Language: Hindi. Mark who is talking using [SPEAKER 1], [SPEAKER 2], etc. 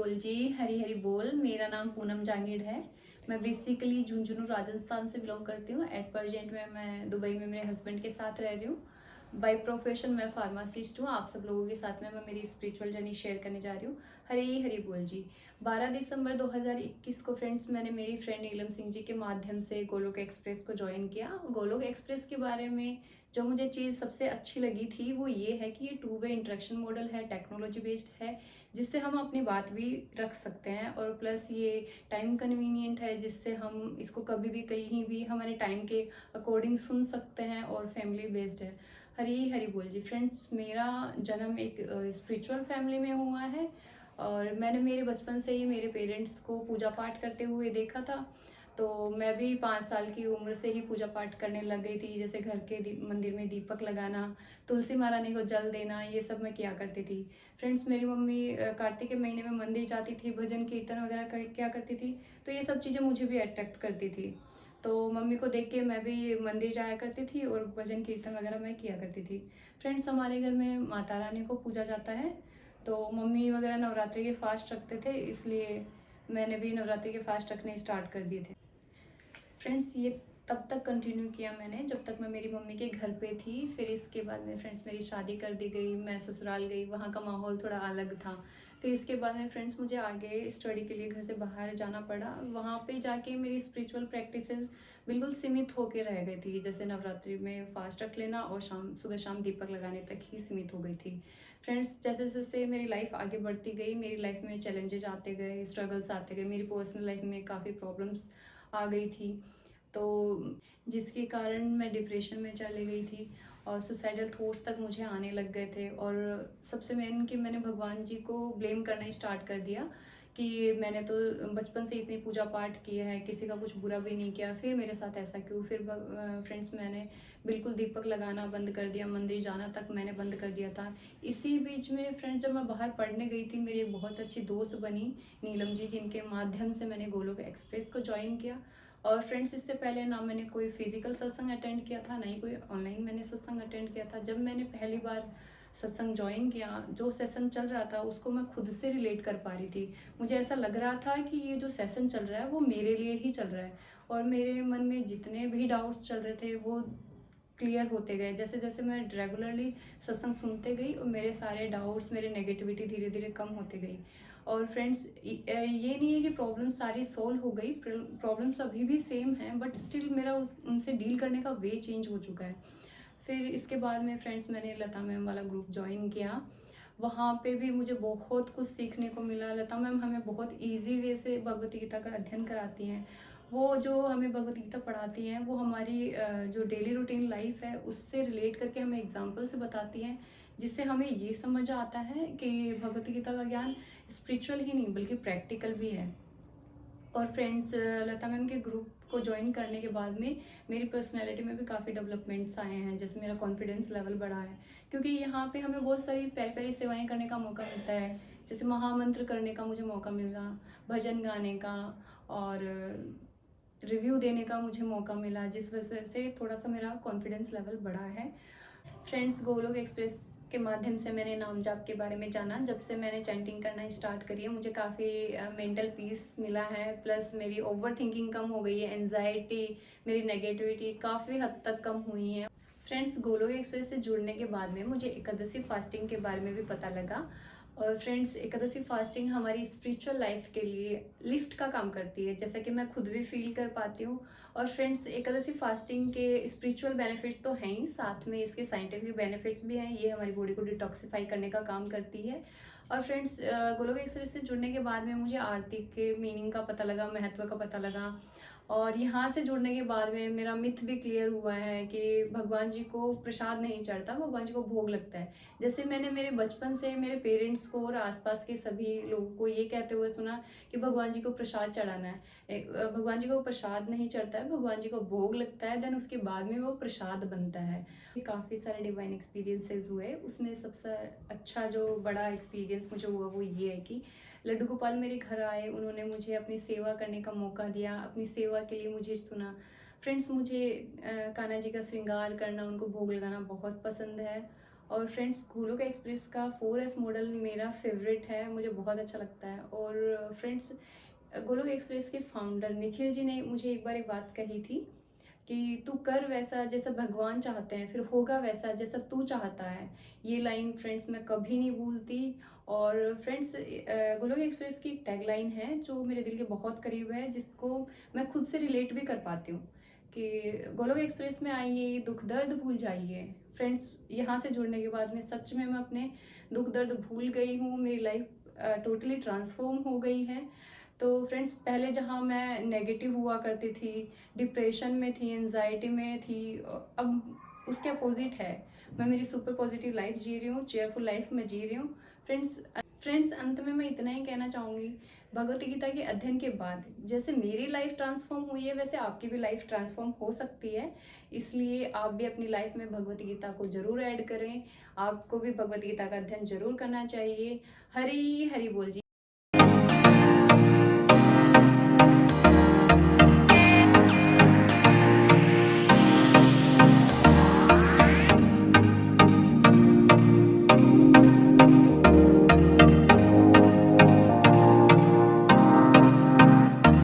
[SPEAKER 1] बोल जी, हरी हरी बोल। मेरा नाम पूनम जांगीड़ है। मैं बेसिकली झुंझुनू राजस्थान से बिलोंग करती हूँ। एट प्रेजेंट में मैं दुबई में मेरे हस्बैंड के साथ रह रही हूँ। बाय प्रोफेशन मैं फार्मासिस्ट हूँ। आप सब लोगों के साथ में मैं मेरी स्पिरिचुअल जर्नी शेयर करने जा रही हूँ। हरी हरी बोल जी। 12 दिसंबर 2021 को फ्रेंड्स मैंने मेरी फ्रेंड नीलम सिंह जी के माध्यम से गोलोक एक्सप्रेस को ज्वाइन किया। गोलोक एक्सप्रेस के बारे में जो मुझे चीज़ सबसे अच्छी लगी थी वो ये है कि ये 2 वे इंटरेक्शन मॉडल है, टेक्नोलॉजी बेस्ड है, जिससे हम अपनी बात भी रख सकते हैं। और प्लस ये टाइम कन्वीनियंट है, जिससे हम इसको कभी भी कहीं भी हमारे टाइम के अकॉर्डिंग सुन सकते हैं। और फैमिली बेस्ड है। हरी हरी बोल जी। फ्रेंड्स, मेरा जन्म एक स्पिरिचुअल फैमिली में हुआ है और मैंने मेरे बचपन से ही मेरे पेरेंट्स को पूजा पाठ करते हुए देखा था। तो मैं भी 5 साल की उम्र से ही पूजा पाठ करने लग गई थी। जैसे घर के मंदिर में दीपक लगाना, तुलसी महारानी को जल देना, ये सब मैं किया करती थी। फ्रेंड्स, मेरी मम्मी कार्तिक के महीने में मंदिर जाती थी, भजन कीर्तन वगैरह किया करती थी। तो ये सब चीज़ें मुझे भी अट्रैक्ट करती थी। तो मम्मी को देख के मैं भी मंदिर जाया करती थी और भजन कीर्तन वगैरह मैं किया करती थी। फ्रेंड्स, हमारे घर में माता रानी को पूजा जाता है। तो मम्मी वगैरह नवरात्रि के फास्ट रखते थे, इसलिए मैंने भी नवरात्रि के फास्ट रखने स्टार्ट कर दिए थे। फ्रेंड्स, ये तब तक कंटिन्यू किया मैंने जब तक मैं मेरी मम्मी के घर पे थी। फिर इसके बाद में फ्रेंड्स मेरी शादी कर दी गई, मैं ससुराल गई, वहाँ का माहौल थोड़ा अलग था। फिर इसके बाद में फ्रेंड्स मुझे आगे स्टडी के लिए घर से बाहर जाना पड़ा। वहाँ पे जाके मेरी स्पिरिचुअल प्रैक्टिसेस बिल्कुल सीमित होके रह गई थी। जैसे नवरात्रि में फास्ट रख लेना और सुबह शाम दीपक लगाने तक ही सीमित हो गई थी। फ्रेंड्स, जैसे जैसे मेरी लाइफ आगे बढ़ती गई, मेरी लाइफ में चैलेंजेस आते गए, स्ट्रगल्स आते गए, मेरी पर्सनल लाइफ में काफ़ी प्रॉब्लम्स आ गई थी। तो जिसके कारण मैं डिप्रेशन में चली गई थी और सुसाइडल थॉट्स तक मुझे आने लग गए थे। और सबसे मेन कि मैंने भगवान जी को ब्लेम करना स्टार्ट कर दिया कि मैंने तो बचपन से इतनी पूजा पाठ किया है, किसी का कुछ बुरा भी नहीं किया, फिर मेरे साथ ऐसा क्यों। फिर फ्रेंड्स, मैंने बिल्कुल दीपक लगाना बंद कर दिया, मंदिर जाना तक मैंने बंद कर दिया था। इसी बीच में फ्रेंड्स, जब मैं बाहर पढ़ने गई थी, मेरी एक बहुत अच्छी दोस्त बनी नीलम जी, जिनके माध्यम से मैंने गोलोक एक्सप्रेस को ज्वाइन किया। और फ्रेंड्स, इससे पहले ना मैंने कोई फिजिकल सत्संग अटेंड किया था, ना ही कोई ऑनलाइन मैंने सत्संग अटेंड किया था। जब मैंने पहली बार सत्संग ज्वाइन किया, जो सेशन चल रहा था उसको मैं खुद से रिलेट कर पा रही थी। मुझे ऐसा लग रहा था कि ये जो सेशन चल रहा है वो मेरे लिए ही चल रहा है। और मेरे मन में जितने भी डाउट्स चल रहे थे वो क्लियर होते गए। जैसे जैसे मैं रेगुलरली सत्संग सुनते गई और मेरे सारे डाउट्स, मेरे नेगेटिविटी धीरे धीरे कम होते गई। और फ्रेंड्स, ये नहीं है कि प्रॉब्लम सारी सॉल्व हो गई, प्रॉब्लम्स अभी भी सेम हैं, बट स्टिल मेरा उनसे डील करने का वे चेंज हो चुका है। फिर इसके बाद में फ्रेंड्स मैंने लता मैम वाला ग्रुप ज्वाइन किया। वहाँ पे भी मुझे बहुत कुछ सीखने को मिला। लता मैम हमें बहुत इजी वे से भगवत गीता का अध्ययन कराती हैं। वो जो हमें भगवत गीता पढ़ाती हैं वो हमारी जो डेली रूटीन लाइफ है उससे रिलेट करके हमें एग्जाम्पल से बताती हैं, जिससे हमें ये समझ आता है कि भगवत गीता का ज्ञान स्पिरिचुअल ही नहीं बल्कि प्रैक्टिकल भी है। और फ्रेंड्स, लता मैम के ग्रुप को ज्वाइन करने के बाद में मेरी पर्सनैलिटी में भी काफ़ी डेवलपमेंट्स आए हैं। जैसे मेरा कॉन्फिडेंस लेवल बढ़ा है, क्योंकि यहाँ पे हमें बहुत सारी प्यारी प्यारी सेवाएं करने का मौका मिलता है। जैसे महामंत्र करने का मुझे मौका मिला, भजन गाने का और रिव्यू देने का मुझे मौका मिला, जिस वजह से थोड़ा सा मेरा कॉन्फिडेंस लेवल बढ़ा है। फ्रेंड्स, गोलोक एक्सप्रेस के माध्यम से मैंने नाम जाप के बारे में जाना। जब से मैंने चैंटिंग करना स्टार्ट करी है मुझे काफ़ी मेंटल पीस मिला है। प्लस मेरी ओवर थिंकिंग कम हो गई है, एनजाइटी, मेरी नेगेटिविटी काफ़ी हद तक कम हुई है। फ्रेंड्स, गोलोक एक्सप्रेस से जुड़ने के बाद में मुझे एकादशी फास्टिंग के बारे में भी पता लगा। और फ्रेंड्स, एकादशी फास्टिंग हमारी स्पिरिचुअल लाइफ के लिए लिफ्ट का काम करती है, जैसा कि मैं खुद भी फील कर पाती हूँ। और फ्रेंड्स, एकादशी फास्टिंग के स्पिरिचुअल बेनिफिट्स तो हैं ही, साथ में इसके साइंटिफिक बेनिफिट्स भी हैं। ये हमारी बॉडी को डिटॉक्सिफाई करने का काम करती है। और फ्रेंड्स, गोलोक एक्सप्रेस से जुड़ने के बाद में मुझे आरती के मीनिंग का पता लगा, महत्व का पता लगा। और यहाँ से जुड़ने के बाद में मेरा मिथ भी क्लियर हुआ है कि भगवान जी को प्रसाद नहीं चढ़ता, भगवान जी को भोग लगता है। जैसे मैंने मेरे बचपन से मेरे पेरेंट्स को और आसपास के सभी लोगों को ये कहते हुए सुना कि भगवान जी को प्रसाद चढ़ाना है। भगवान जी को प्रसाद नहीं चढ़ता है, भगवान जी को भोग लगता है, देन उसके बाद में वो प्रसाद बनता है। काफ़ी सारे डिवाइन एक्सपीरियंसेस हुए, उसमें सबसे अच्छा जो बड़ा एक्सपीरियंस मुझे हुआ वो ये है कि लड्डू गोपाल मेरे घर आए, उन्होंने मुझे अपनी सेवा करने का मौका दिया, अपनी सेवा के लिए मुझे चुना। फ्रेंड्स, मुझे कान्हा जी का श्रृंगार करना, उनको भोग लगाना बहुत पसंद है। और फ्रेंड्स, गोलोक एक्सप्रेस का 4S मॉडल मेरा फेवरेट है, मुझे बहुत अच्छा लगता है। और फ्रेंड्स, गोलोक एक्सप्रेस के फाउंडर निखिल जी ने मुझे एक बार एक बात कही थी कि तू कर वैसा जैसा भगवान चाहते हैं, फिर होगा वैसा जैसा तू चाहता है। ये लाइन फ्रेंड्स मैं कभी नहीं भूलती। और फ्रेंड्स, गोलोक एक्सप्रेस की एक टैगलाइन है जो मेरे दिल के बहुत करीब है, जिसको मैं खुद से रिलेट भी कर पाती हूँ कि गोलोक एक्सप्रेस में आइए, दुख दर्द भूल जाइए। फ्रेंड्स, यहाँ से जुड़ने के बाद में सच में मैं अपने दुख दर्द भूल गई हूँ, मेरी लाइफ टोटली ट्रांसफॉर्म हो गई है। तो फ्रेंड्स, पहले जहाँ मैं नेगेटिव हुआ करती थी, डिप्रेशन में थी, एंजाइटी में थी, अब उसके अपोजिट है। मैं मेरी सुपर पॉजिटिव लाइफ जी रही हूँ, चेयरफुल लाइफ में जी रही हूँ। फ्रेंड्स, अंत में मैं इतना ही कहना चाहूँगी, भगवत गीता के अध्ययन के बाद जैसे मेरी लाइफ ट्रांसफॉर्म हुई है, वैसे आपकी भी लाइफ ट्रांसफॉर्म हो सकती है। इसलिए आप भी अपनी लाइफ में भगवत गीता को जरूर ऐड करें। आपको भी भगवत गीता का अध्ययन जरूर करना चाहिए। हरी हरी बोल जी।